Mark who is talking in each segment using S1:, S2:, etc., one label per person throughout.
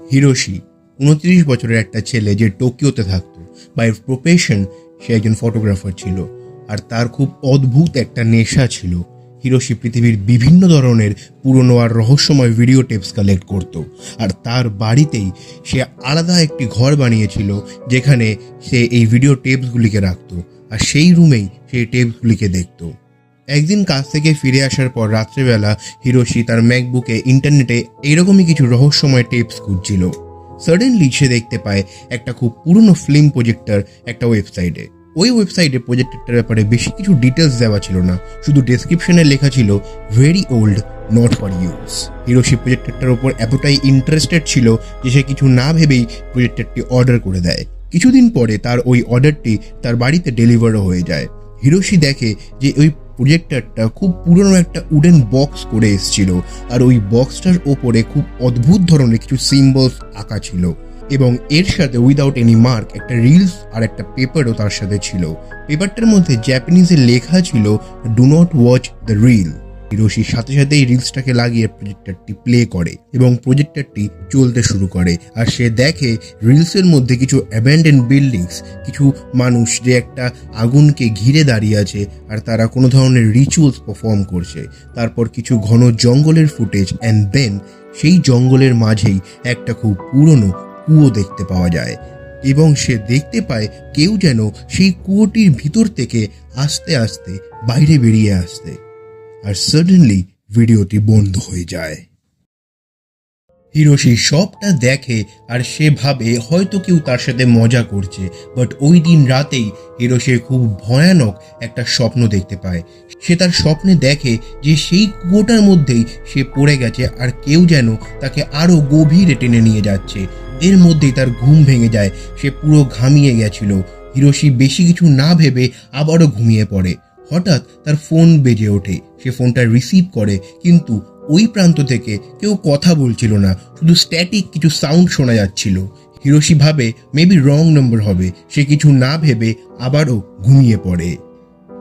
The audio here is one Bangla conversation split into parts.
S1: হিরোশি 29 বছরের একটা ছেলে যে টোকিওতে থাকতো। বাই প্রফেশন সে একজন ফটোগ্রাফার ছিল, আর তার খুব অদ্ভুত একটা নেশা ছিল। হিরোশি পৃথিবীর বিভিন্ন ধরনের পুরনো আর রহস্যময় ভিডিও টেপস কালেক্ট করত, আর তার বাড়িতেই সে আলাদা একটি ঘর বানিয়েছিল যেখানে সে এই ভিডিও টেপসগুলিকে রাখত, আর সেই রুমেই সেই টেপসগুলিকে দেখত। একদিন কাজ থেকে ফিরে আসার পর রাত্রেবেলা হিরোশি তার ম্যাকবুকে ইন্টারনেটে এইরকমই কিছু রহস্যময় টেপস খুঁজছিল। সাডেনলি সে দেখতে পায় একটা খুব পুরনো ফিল্ম প্রজেক্টর একটা ওয়েবসাইটে। ওই ওয়েবসাইটে প্রজেক্টরটার ব্যাপারে বেশি কিছু ডিটেলস দেওয়া ছিল না, শুধু ডেসক্রিপশনে লেখা ছিল very old, not for use. Hiroshi প্রজেক্টরটার ওপর এতটাই ইন্টারেস্টেড ছিল যে সে কিছু না ভেবেই প্রজেক্টরটি অর্ডার করে দেয়। কিছুদিন পরে তার ওই অর্ডারটি তার বাড়িতে ডেলিভারও হয়ে যায়। হিরোশি দেখে যে ওই প্রজেক্টরটা খুব পুরনো একটা উডেন বক্স করে এসেছিল, আর ওই বক্সটার ওপরে খুব অদ্ভুত ধরনের কিছু সিম্বলস আঁকা ছিল, এবং এর সাথে উইদাউট এনি মার্ক একটা রিলস আর একটা পেপারও তার সাথে ছিল। পেপারটার মধ্যে জাপানিজে লেখা ছিল do not watch the reel. হিরোশির সাথে সাথে এই রিলসটাকে লাগিয়ে প্রজেক্টরটি প্লে করে এবং প্রজেক্টরটি চলতে শুরু করে, আর সে দেখে রিলসের মধ্যে কিছু অ্যাব্যান্ডেন বিল্ডিংস, কিছু মানুষ যে একটা আগুনকে ঘিরে দাঁড়িয়ে আছে আর তারা কোনো ধরনের রিচুয়ালস পারফর্ম করছে। তারপর কিছু ঘন জঙ্গলের ফুটেজ, অ্যান্ড দেন সেই জঙ্গলের মাঝেই একটা খুব পুরনো কুয়ো দেখতে পাওয়া যায়, এবং সে দেখতে পায় কেউ যেন সেই কুয়োটির ভিতর থেকে আস্তে আস্তে বাইরে বেরিয়ে আসতে। আর সাডেনলি ভিডিওটি বন্ধ হয়ে যায়। হিরোশি সবটা দেখে আর সে ভাবে হয়তো কেউ তার সাথে মজা করছে, বাট ওই দিন রাতেই হিরোশি খুব ভয়ানক একটা স্বপ্ন দেখতে পায়। সে তার স্বপ্নে দেখে যে সেই কুয়োটার মধ্যেই সে পড়ে গেছে, আর কেউ যেন তাকে আরো গভীরে টেনে নিয়ে যাচ্ছে। এর মধ্যেই তার ঘুম ভেঙে যায়, সে পুরো ঘামিয়ে গেছিল। হিরোশি বেশি কিছু না ভেবে আবারও ঘুমিয়ে পড়ে। হঠাৎ তার ফোন বেজে ওঠে, সে ফোনটা রিসিভ করে, কিন্তু ওই প্রান্ত থেকে কেউ কথা বলছিল না, শুধু স্ট্যাটিক কিছু সাউন্ড শোনা যাচ্ছিল। হিরোশি ভাবে মেবি রং নম্বর হবে, সে কিছু না ভেবে আবারও ঘুমিয়ে পড়ে।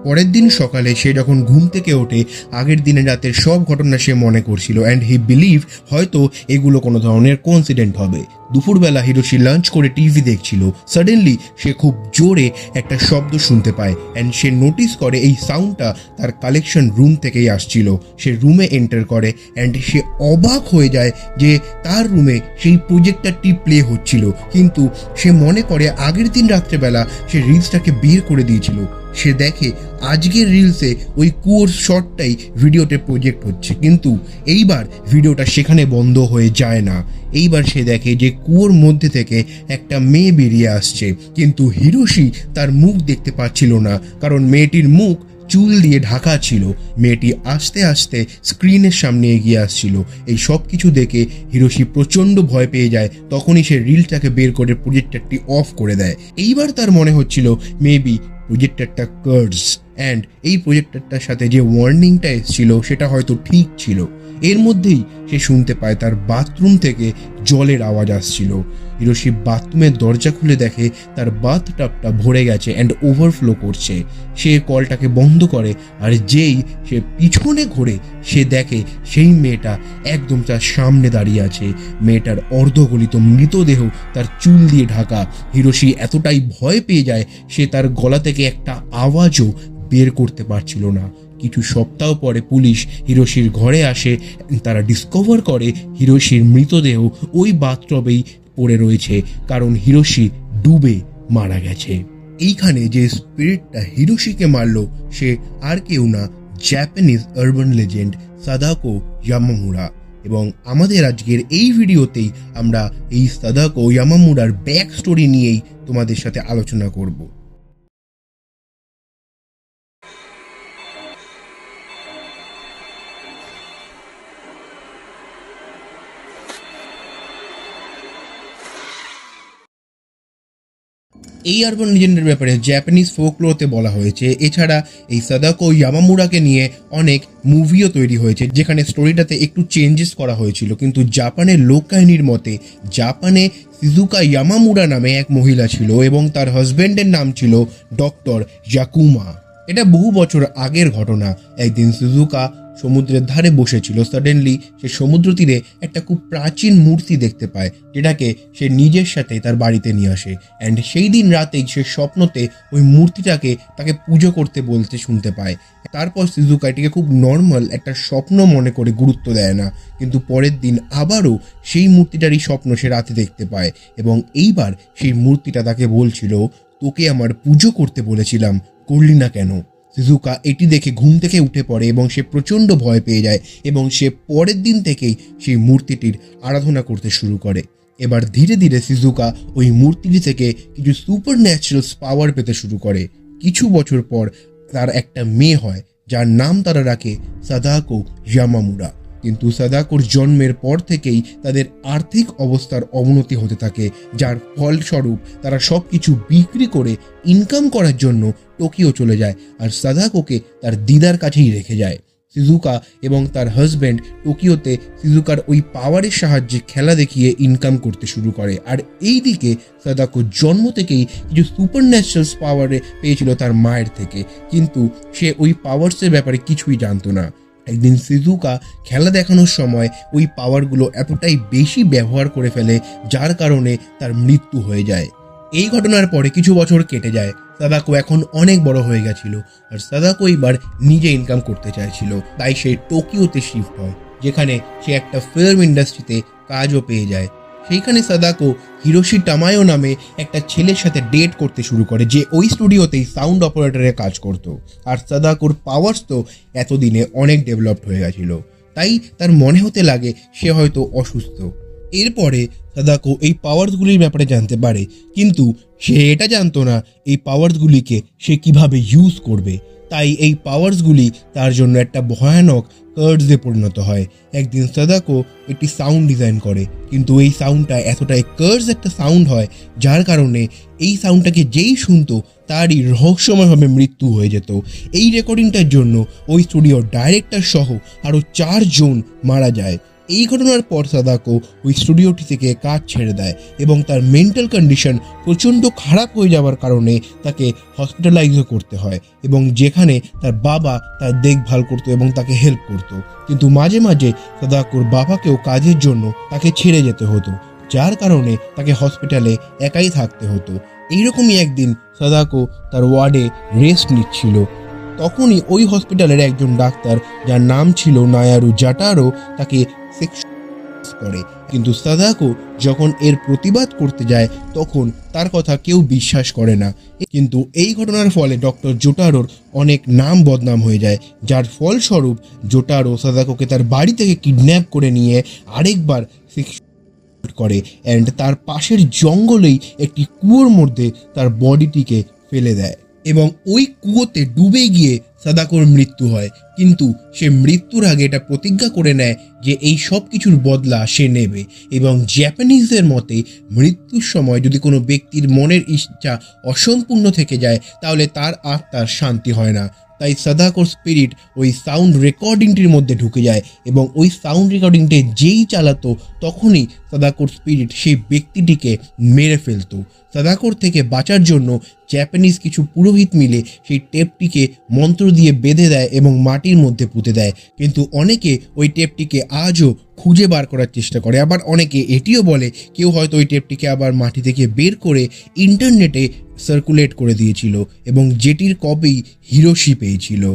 S1: পরের দিন সকালে সে যখন ঘুম থেকে ওঠে, আগের দিনের রাতের সব ঘটনা সে মনে করছিল, অ্যান্ড হি বিলিভ হয়তো এগুলো কোনো ধরনের কোইন্সিডেন্ট হবে। দুপুরবেলা হিরোশি লাঞ্চ করে টিভি দেখছিল। সাডেনলি সে খুব জোরে একটা শব্দ শুনতে পায়, অ্যান্ড সে নোটিস করে এই সাউন্ডটা তার কালেকশন রুম থেকেই আসছিল। সে রুমে এন্টার করে, অ্যান্ড সে অবাক হয়ে যায় যে তার রুমে সেই প্রজেক্টরটি প্লে হচ্ছিল, কিন্তু সে মনে করে আগের দিন রাত্রেবেলা সে রিলসটাকে বের করে দিয়েছিল। সে দেখে আজকের রিলসে ওই কুয়োর শটটাই ভিডিওতে প্রজেক্ট হচ্ছে, কিন্তু এইবার ভিডিওটা সেখানে বন্ধ হয়ে যায় না। এইবার সে দেখে যে কুয়োর মধ্যে থেকে একটা মেয়ে বেরিয়ে আসছে, কিন্তু হিরোশি তার মুখ দেখতে পাচ্ছিল না, কারণ মেয়েটির মুখ চুল দিয়ে ঢাকা ছিল। মেয়েটি আস্তে আস্তে স্ক্রিনের সামনে এগিয়ে আসছিল। এই সব কিছু দেখে হিরোশি প্রচণ্ড ভয় পেয়ে যায়। তখনই সে রিলটাকে বের করে প্রজেক্টরটি অফ করে দেয়। এইবার তার মনে হচ্ছিল মেবি প্রজেক্টরটা কার্স, অ্যান্ড এই প্রজেক্টরটার সাথে যে ওয়ার্নিংটা এসেছিল সেটা হয়তো ঠিক ছিল। এর মধ্যেই সে শুনতে পায় তার বাথরুম থেকে জলের আওয়াজ আসছিল। হিরোশি বাথরুমের দরজা খুলে দেখে তার বাথটাবটা ভরে গেছে অ্যান্ড ওভারফ্লো করছে। সে কলটাকে বন্ধ করে, আর যেই সে পিছনে ঘোরে সে দেখে সেই মেয়েটা একদম তার সামনে দাঁড়িয়ে আছে। মেয়েটার অর্ধগলিত মৃতদেহ তার চুল দিয়ে ঢাকা। হিরোশি এতটাই ভয় পেয়ে যায় সে তার গলা থেকে একটা আওয়াজও বের করতে পারছিল না। কিছু সপ্তাহ পরে পুলিশ হিরোশির ঘরে আসে। তারা ডিসকভার করে হিরোশির মৃতদেহ ওই বাথটবেই পড়ে রয়েছে, কারণ হিরোশি ডুবে মারা গেছে। এইখানে যে স্পিরিটটা হিরোশিকে মারলো সে আর কেউ না, জাপানিজ আরবান লেজেন্ড সাদাকো ইয়ামামুরা। এবং আমাদের আজকের এই ভিডিওতেই আমরা এই সাদাকো ইয়ামামুরার ব্যাক স্টোরি নিয়েই তোমাদের সাথে আলোচনা করব। এই আরবান লিজেন্ডের ব্যাপারে জাপানিজ ফোকলোতে বলা হয়েছে। এছাড়া এই সাদাকো ইয়ামামুরাকে নিয়ে অনেক মুভিও তৈরি হয়েছে, যেখানে স্টোরিটাতে একটু চেঞ্জেস করা হয়েছিল। কিন্তু জাপানের লোককাহিনীর মতে জাপানে সিজুকা ইয়ামামুরা নামে এক মহিলা ছিল, এবং তার হাজব্যান্ডের নাম ছিল ডক্টর ইয়াকুমা। এটা বহু বছর আগের ঘটনা। একদিন সুজুকা সমুদ্রের ধারে বসেছিল। সাডেনলি সে সমুদ্র তীরে একটা খুব প্রাচীন মূর্তি দেখতে পায়, যেটাকে সে নিজের সাথে তার বাড়িতে নিয়ে আসে। অ্যান্ড সেই দিন রাতেই সে স্বপ্নতে ওই মূর্তিটাকে তাকে পুজো করতে বলতে শুনতে পায়। তারপর সুজুকা এটিকে খুব নর্মাল একটা স্বপ্ন মনে করে গুরুত্ব দেয় না, কিন্তু পরের দিন আবারও সেই মূর্তিটারই স্বপ্ন সে রাতে দেখতে পায়। এবং এইবার সেই মূর্তিটা তাকে বলছিল, তোকে আমার পুজো করতে বলেছিলাম, করলি না কেন? সিজুকা এটি দেখে ঘুম থেকে উঠে পড়ে এবং সে প্রচণ্ড ভয় পেয়ে যায় এবং সে পরের দিন থেকেই সেই মূর্তিটির আরাধনা করতে শুরু করে। এবার ধীরে ধীরে সিজুকা ওই মূর্তিটি থেকে কিছু সুপার ন্যাচারাল পাওয়ার পেতে শুরু করে। কিছু বছর পর তার একটা মেয়ে হয়, যার নাম তারা রাখে সাদাকো ইয়ামামুরা। কিন্তু সাদাকোর জন্মের পর থেকেই তাদের আর্থিক অবস্থার অবনতি হতে থাকে, যার ফলস্বরূপ তারা সব কিছু বিক্রি করে ইনকাম করার জন্য টোকিও চলে যায় আর সাদাকোকে তার দিদার কাছেই রেখে যায়। সিজুকা এবং তার হাজব্যান্ড টোকিওতে সিজুকার ওই পাওয়ারের সাহায্যে খেলা দেখিয়ে ইনকাম করতে শুরু করে। আর এই দিকে সাদাকো জন্ম থেকেই কিছু সুপার ন্যাচারাল পাওয়ারে পেয়েছিল তার মায়ের থেকে, কিন্তু সে ওই পাওয়ার্সের ব্যাপারে কিছুই জানতো না। একদিন সিজুকা খেলা দেখানোর সময় ওই পাওয়ারগুলো এতটাই বেশি ব্যবহার করে ফেলে, যার কারণে তার মৃত্যু হয়ে যায়। এই ঘটনার পরে কিছু বছর কেটে যায়। সাদাকো এখন অনেক বড় হয়ে গেছিল আর সাদাকো এবার নিজে ইনকাম করতে চাইছিল, তাই সে টোকিওতে শিফট হয়, যেখানে সে একটা ফিল্ম ইন্ডাস্ট্রিতে কাজও পেয়ে যায়। সেইখানে সাদাকো হিরোশি টামায়ো নামে একটা ছেলের সাথে ডেট করতে শুরু করে, যে ওই স্টুডিওতেই সাউন্ড অপারেটরের কাজ করত। আর সাদাকোর পাওয়ার্স তো এতদিনে অনেক ডেভেলপড হয়ে গেছিল, তাই তার মনে হতে লাগে সে হয়তো অসুস্থ। এরপরে সাদাকো এই পাওয়ার্সগুলির ব্যাপারে জানতে পারে, কিন্তু সে এটা জানতো না এই পাওয়ার্সগুলিকে সে কিভাবে ইউজ করবে। তাই এই পাওয়ার্সগুলি তার জন্য একটা ভয়ানক কার্সে পরিণত হয়। একদিন সাদাকো একটি সাউন্ড ডিজাইন করে, কিন্তু এই সাউন্ডটা এতটাই কার্স একটা সাউন্ড হয়, যার কারণে এই সাউন্ডটাকে যেই শুনতো তারই রহস্যময়ভাবে মৃত্যু হয়ে যেত। এই রেকর্ডিংটার জন্য ওই স্টুডিওর ডাইরেক্টর সহ আরও 4 জন মারা যায়। এই ঘটনার পর সাদাকো ওই স্টুডিওটি থেকে কাজ ছেড়ে দেয় এবং তার মেন্টাল কন্ডিশন প্রচণ্ড খারাপ হয়ে যাওয়ার কারণে তাকে হসপিটালাইজও করতে হয়, এবং যেখানে তার বাবা তার দেখভাল করতো এবং তাকে হেল্প করতো। কিন্তু মাঝে মাঝে সাদাকোর বাবাকেও কাজের জন্য তাকে ছেড়ে যেতে হতো, যার কারণে তাকে হসপিটালে একাই থাকতে হতো। এইরকমই একদিন সাদাকো তার ওয়ার্ডে রেস্ট নিচ্ছিল, তখনই ওই হসপিটালের একজন ডাক্তার, যার নাম ছিল নায়ারু জাটারো, তাকে করে। কিন্তু সাদাকো যখন এর প্রতিবাদ করতে যায় তখন তার কথা কেউ বিশ্বাস করে না। কিন্তু এই ঘটনার ফলে ডক্টর জোটারোর অনেক নাম বদনাম হয়ে যায়, যার ফলস্বরূপ জোটারো সাদাকোকে তার বাড়ি থেকে কিডন্যাপ করে নিয়ে আরেকবার করে অ্যান্ড তার পাশের জঙ্গলেই একটি কুয়োর মধ্যে তার বডিটিকে ফেলে দেয় এবং ওই কুয়োতে ডুবে গিয়ে সাদাকোর মৃত্যু হয়। কিন্তু সে মৃত্যুর আগে এটা প্রতিজ্ঞা করে নেয় যে এই সব কিছুর বদলা সে নেবে, এবং জাপানিজদের মতে মৃত্যুর সময় যদি কোনো ব্যক্তির মনের ইচ্ছা অসম্পূর্ণ থেকে যায় তাহলে তার আত্মার শান্তি হয় না। তাই সাদাকোর স্পিরিট ওই সাউন্ড রেকর্ডিংটির মধ্যে ঢুকে যায় এবং ওই সাউন্ড রেকর্ডিংটি যেই চালাতো তখনই সাদাকোর স্পিরিট সেই ব্যক্তিটিকে মেরে ফেলতো। সাদাকোর থেকে বাঁচার জন্য জাপানিজ কিছু পুরোহিত মিলে সেই টেপটিকে মন্ত্র দিয়ে বেঁধে দেয় এবং মাটির মধ্যে পুঁতে দেয়, কিন্তু অনেকে ওই টেপটিকে আজও খুঁজে বার করার চেষ্টা করে। আবার অনেকে এটিও বলে কেউ হয়তো ওই টেপটিকে আবার মাটি থেকে বের করে ইন্টারনেটে সার্কুলেট করে দিয়েছিল এবং যেটির কপি হিরোশি পেয়েছিল।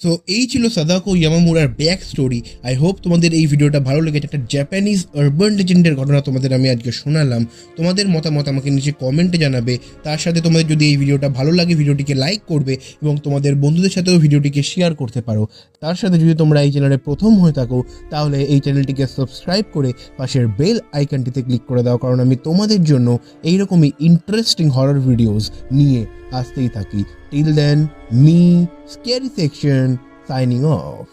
S1: সো এই ছিল সাদাকো ইয়ামামুরার ব্যাক স্টোরি। আই হোপ তোমাদের এই ভিডিওটা ভালো লেগেছে। একটা জাপানিজ আরবান লেজেন্ডের ঘটনা তোমাদের আমি আজকে শোনালাম। তোমাদের মতামত আমাকে নিচে কমেন্টে জানাবে। তার সাথে তোমাদের যদি এই ভিডিওটা ভালো লাগে ভিডিওটিকে লাইক করবে এবং তোমাদের বন্ধুদের সাথেও ভিডিওটিকে শেয়ার করতে পারো। তার সাথে যদি তোমরা এই চ্যানেলে প্রথম হয়ে থাকো তাহলে এই চ্যানেলটিকে সাবস্ক্রাইব করে পাশের বেল আইকনটিতে ক্লিক করে দাও, কারণ আমি তোমাদের জন্য এইরকমই ইন্টারেস্টিং হরর ভিডিওস নিয়ে আসতেই থাকি। Till then, me, Scary Section, signing off.